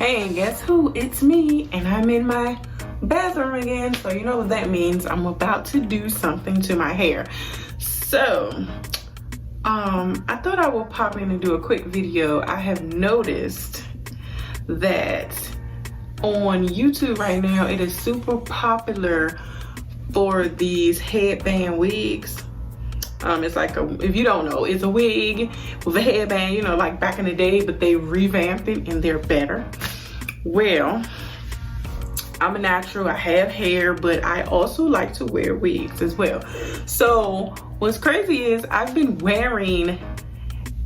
And guess who? It's me, and I'm in my bathroom again. So you know what that means. I'm about to do something to my hair. So I thought I would pop in and do a quick video. I have noticed that on YouTube right now, it is super popular for these headband wigs. It's like if you don't know, it's a wig with a headband, you know, like back in the day, but they revamped it and they're better. Well, I'm a natural, I have hair, but I also like to wear wigs as well. So what's crazy is I've been wearing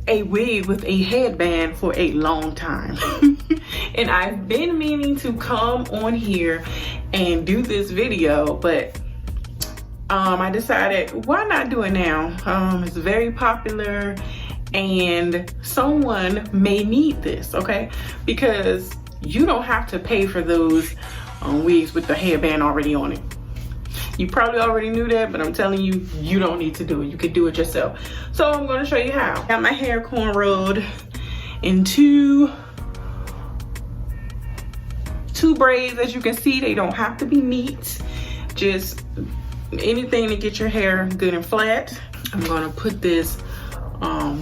a wig with a headband for a long time. And I've been meaning to come on here and do this video, but I decided, why not do it now? It's very popular and someone may need this, okay? Because you don't have to pay for those wigs with the headband already on it. You probably already knew that, but I'm telling you, you don't need to do it. You can do it yourself. So I'm gonna show you how. Got my hair cornrowed in two braids. As you can see, they don't have to be neat. Just anything to get your hair good and flat. I'm gonna put this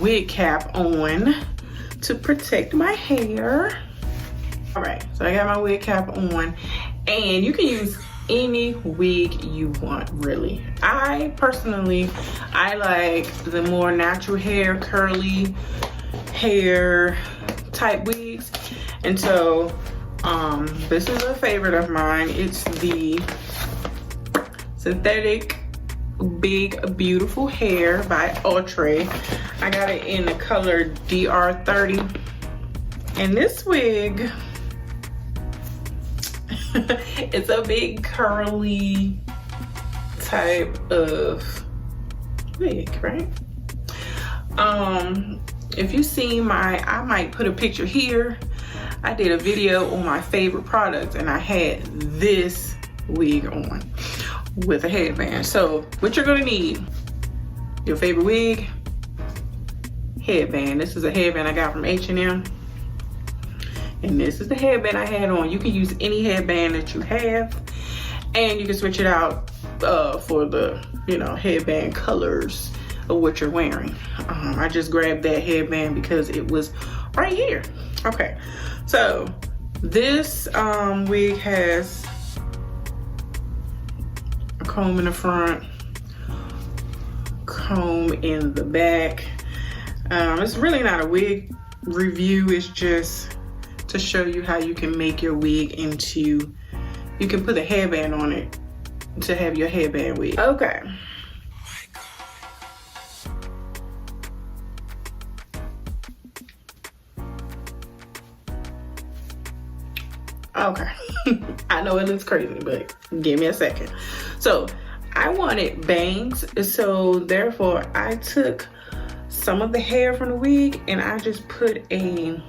wig cap on to protect my hair. All right, so I got my wig cap on, and you can use any wig you want, really. I personally, I like the more natural hair, curly hair type wigs. And so this is a favorite of mine. It's the Synthetic Big Beautiful Hair by Outre. I got it in the color DR30. And this wig, it's a big curly type of wig, right? If you see I might put a picture here. I did a video on my favorite products and I had this wig on with a headband. So what you're gonna need: your favorite wig, headband. This is a headband I got from H&M. And this is the headband I had on. You can use any headband that you have, and you can switch it out for the, you know, headband colors of what you're wearing. I just grabbed that headband because it was right here. Okay, so this wig has a comb in the front, comb in the back. It's really not a wig review. It's just to show you how you can make your wig into, you can put a headband on it to have your headband wig. Okay. Okay. I know it looks crazy, but give me a second. So I wanted bangs, so therefore I took some of the hair from the wig and I just put a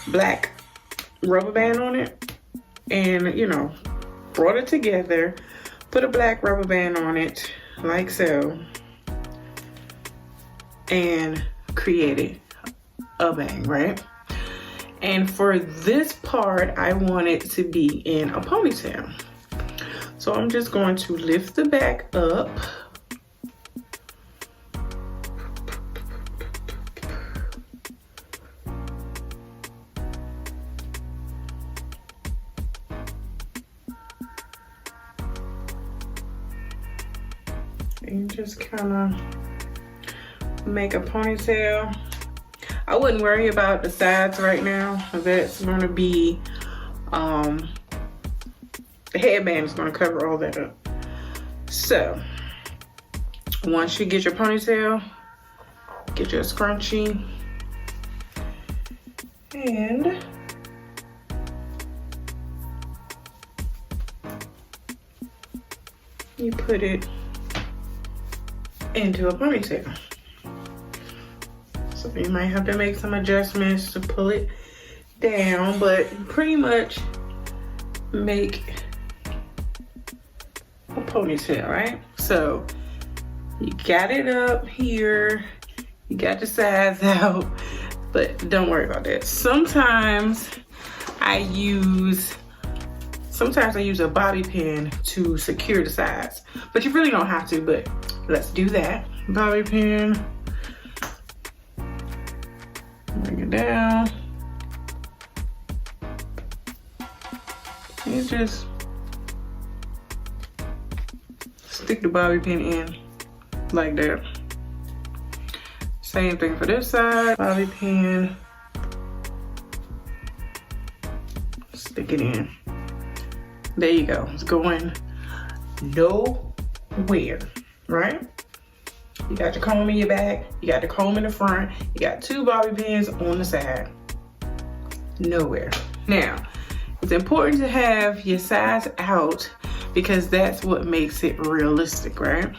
black rubber band on it, and you know, brought it together, put a black rubber band on it like so, and created a bang, right? And for this part, I want it to be in a ponytail. So I'm just going to lift the back up. And just kind of make a ponytail. I wouldn't worry about the sides right now. That's going to be, the headband is going to cover all that up. So, once you get your ponytail, get your scrunchie, and you put it into a ponytail. So you might have to make some adjustments to pull it down, but pretty much make a ponytail, right? So you got it up here, you got the sides out, but don't worry about that. Sometimes sometimes I use a bobby pin to secure the sides, but you really don't have to, but let's do that. Bobby pin, bring it down. You just stick the bobby pin in like that. Same thing for this side. Bobby pin, stick it in. There you go. It's going nowhere, right? You got your comb in your back, you got the comb in the front, you got 2 bobby pins on the side. Nowhere. Now, it's important to have your sides out because that's what makes it realistic, right?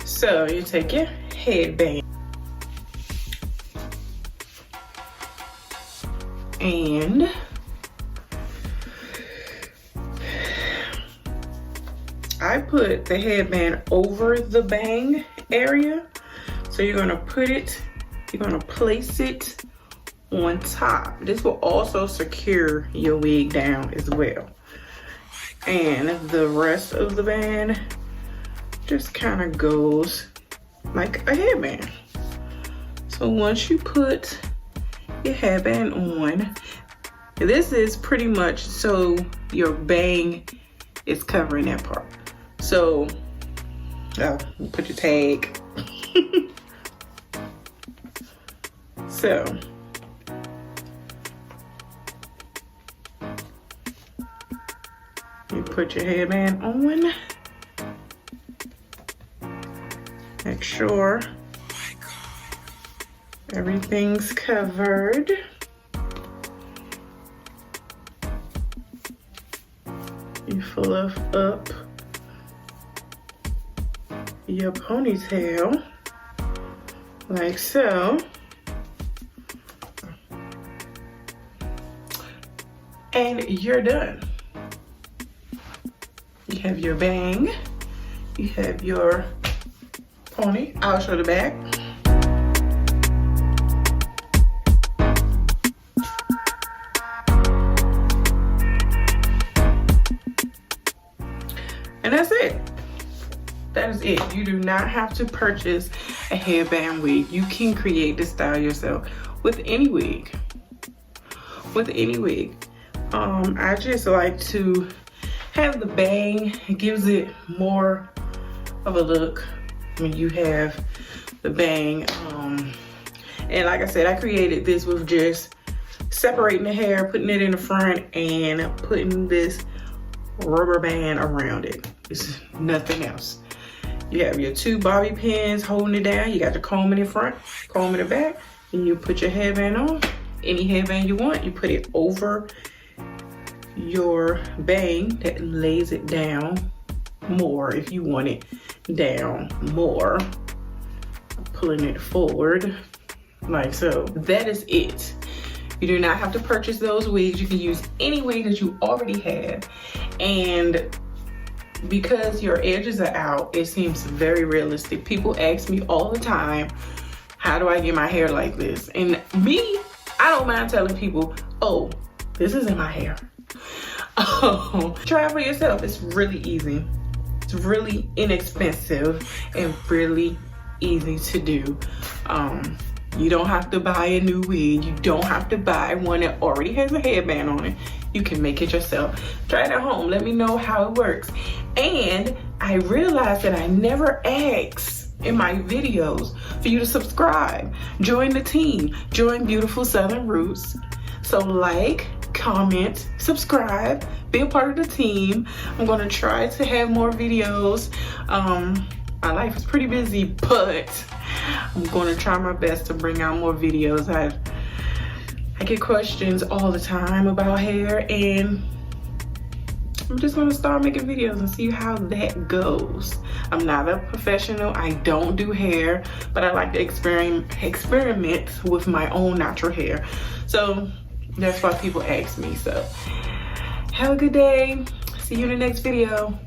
So you take your headband and I put the headband over the bang area. So you're gonna place it on top. This will also secure your wig down as well. And the rest of the band just kind of goes like a headband. So once you put your headband on, this is pretty much so your bang is covering that part. So, put your tag. So, you put your headband on. Make sure everything's covered. You fluff up your ponytail like so. And you're done. You have your bang, you have your pony. I'll show the back. And that's it. That is it. You do not have to purchase a headband wig. You can create this style yourself with any wig. With any wig. I just like to have the bang. It gives it more of a look when you have the bang. And like I said, I created this with just separating the hair, putting it in the front, and putting this rubber band around it. It's nothing else. You have your 2 bobby pins holding it down. You got your comb in the front, comb in the back, and you put your headband on. Any headband you want, you put it over your bang that lays it down more if you want it down more. Pulling it forward like so. That is it. You do not have to purchase those wigs. You can use any wig that you already have. And because your edges are out, it seems very realistic. People ask me all the time, how do I get my hair like this? And me, I don't mind telling people, oh, this isn't my hair. Oh, try it for yourself. It's really easy. It's really inexpensive and really easy to do. You don't have to buy a new wig. You don't have to buy one that already has a headband on it. You can make it yourself. Try it at home. Let me know how it works. And I realized that I never asked in my videos for you to subscribe. Join the team. Join Beautiful Southern Roots. So like, comment, subscribe, be a part of the team. I'm gonna try to have more videos. My life is pretty busy, but I'm gonna try my best to bring out more videos. I get questions all the time about hair, and I'm just gonna start making videos and see how that goes. I'm not a professional, I don't do hair, but I like to experiment with my own natural hair. So that's why people ask me. So have a good day. See you in the next video.